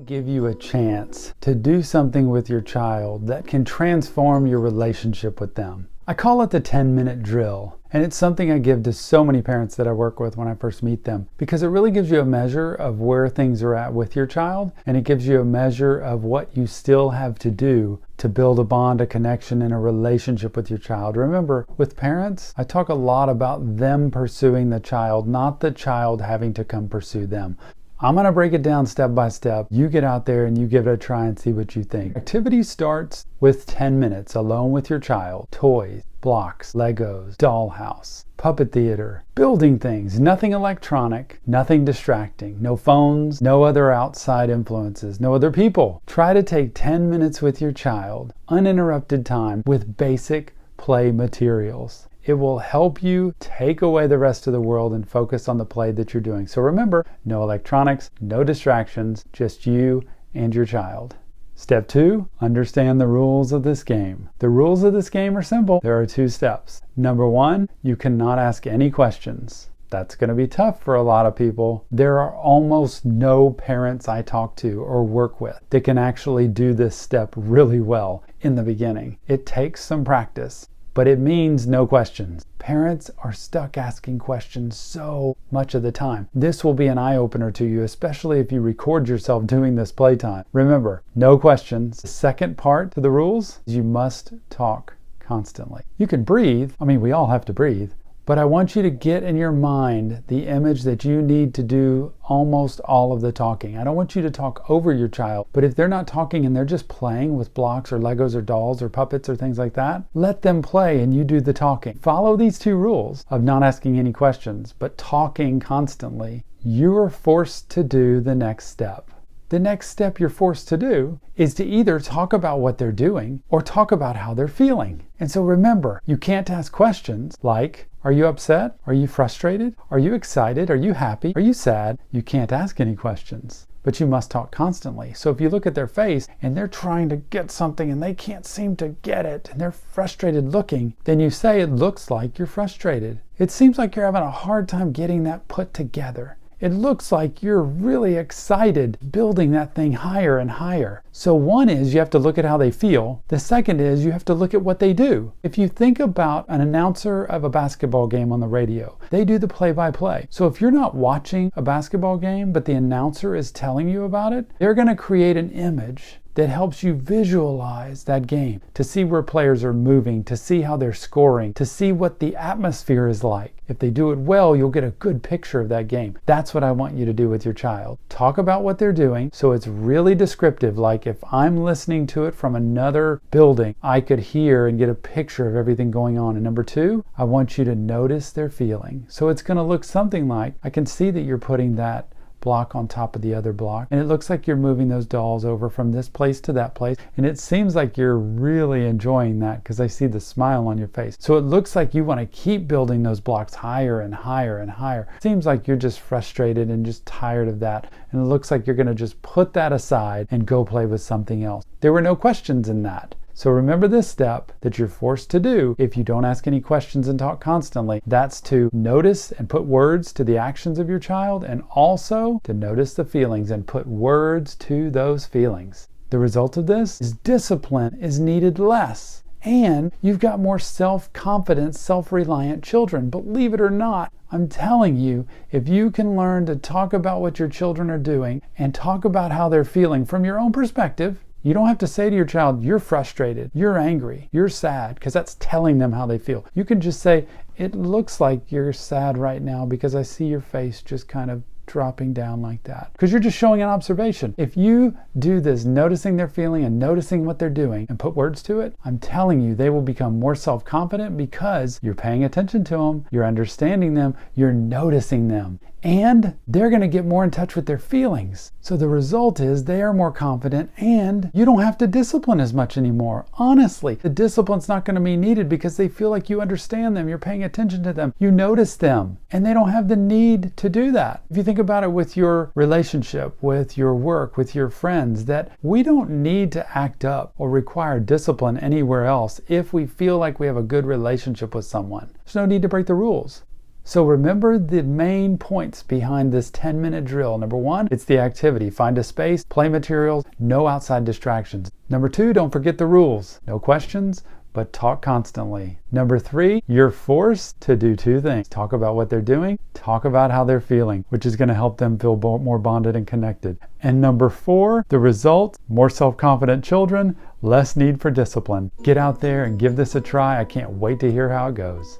Give you a chance to do something with your child that can transform your relationship with them. I call it the 10-minute drill, and it's something I give to so many parents that I work with when I first meet them, because it really gives you a measure of where things are at with your child, and it gives you a measure of what you still have to do to build a bond, a connection, and a relationship with your child. Remember, with parents, I talk a lot about them pursuing the child, not the child having to come pursue them. I'm going to break it down step by step. You get out there and you give it a try and see what you think. Activity starts with 10 minutes alone with your child. Toys, blocks, Legos, dollhouse, puppet theater, building things, nothing electronic, nothing distracting, no phones, no other outside influences, no other people. Try to take 10 minutes with your child, uninterrupted time with basic play materials. It will help you take away the rest of the world and focus on the play that you're doing. So remember, no electronics, no distractions, just you and your child. Step 2, understand the rules of this game. The rules of this game are simple. There are 2 steps. Number 1, you cannot ask any questions. That's going to be tough for a lot of people. There are almost no parents I talk to or work with that can actually do this step really well in the beginning. It takes some practice, but it means no questions. Parents are stuck asking questions so much of the time. This will be an eye-opener to you, especially if you record yourself doing this playtime. Remember, no questions. The second part to the rules is you must talk constantly. You can breathe. I mean, we all have to breathe. But I want you to get in your mind the image that you need to do almost all of the talking. I don't want you to talk over your child, but if they're not talking and they're just playing with blocks or Legos or dolls or puppets or things like that, let them play and you do the talking. Follow these 2 rules of not asking any questions, but talking constantly. You are forced to do the next step. The next step you're forced to do is to either talk about what they're doing or talk about how they're feeling. And so remember, you can't ask questions like, are you upset? Are you frustrated? Are you excited? Are you happy? Are you sad? You can't ask any questions, but you must talk constantly. So if you look at their face and they're trying to get something and they can't seem to get it and they're frustrated looking, then you say it looks like you're frustrated. It seems like you're having a hard time getting that put together. It looks like you're really excited building that thing higher and higher. So one is you have to look at how they feel. The second is you have to look at what they do. If you think about an announcer of a basketball game on the radio, they do the play-by-play. So if you're not watching a basketball game, but the announcer is telling you about it, they're going to create an image that helps you visualize that game, to see where players are moving, to see how they're scoring, to see what the atmosphere is like. If they do it well, you'll get a good picture of that game. That's what I want you to do with your child. Talk about what they're doing so it's really descriptive, like if I'm listening to it from another building, I could hear and get a picture of everything going on. And number 2, I want you to notice their feeling. So it's going to look something like, I can see that you're putting that block on top of the other block, and it looks like you're moving those dolls over from this place to that place, and it seems like you're really enjoying that because I see the smile on your face. So it looks like you want to keep building those blocks higher and higher and higher. It seems like you're just frustrated and just tired of that, and it looks like you're going to just put that aside and go play with something else. There were no questions in that. So remember this step that you're forced to do if you don't ask any questions and talk constantly. That's to notice and put words to the actions of your child, and also to notice the feelings and put words to those feelings. The result of this is discipline is needed less, and you've got more self-confident, self-reliant children. Believe it or not, I'm telling you, if you can learn to talk about what your children are doing and talk about how they're feeling from your own perspective, you don't have to say to your child, you're frustrated, you're angry, you're sad, because that's telling them how they feel. You can just say, it looks like you're sad right now because I see your face just kind of dropping down like that, because you're just showing an observation. If you do this, noticing their feeling and noticing what they're doing and put words to it, I'm telling you, they will become more self-confident because you're paying attention to them, you're understanding them, you're noticing them, and they're going to get more in touch with their feelings. So the result is they are more confident and you don't have to discipline as much anymore. Honestly, the discipline's not going to be needed because they feel like you understand them, you're paying attention to them, you notice them, and they don't have the need to do that. If you think about it with your relationship, with your work, with your friends, that we don't need to act up or require discipline anywhere else if we feel like we have a good relationship with someone. There's no need to break the rules. So remember the main points behind this 10-minute drill. Number 1, it's the activity. Find a space, play materials, no outside distractions. Number 2, don't forget the rules. No questions, but talk constantly. Number 3, you're forced to do 2 things. Talk about what they're doing, talk about how they're feeling, which is going to help them feel more bonded and connected. And number 4, the result, more self-confident children, less need for discipline. Get out there and give this a try. I can't wait to hear how it goes.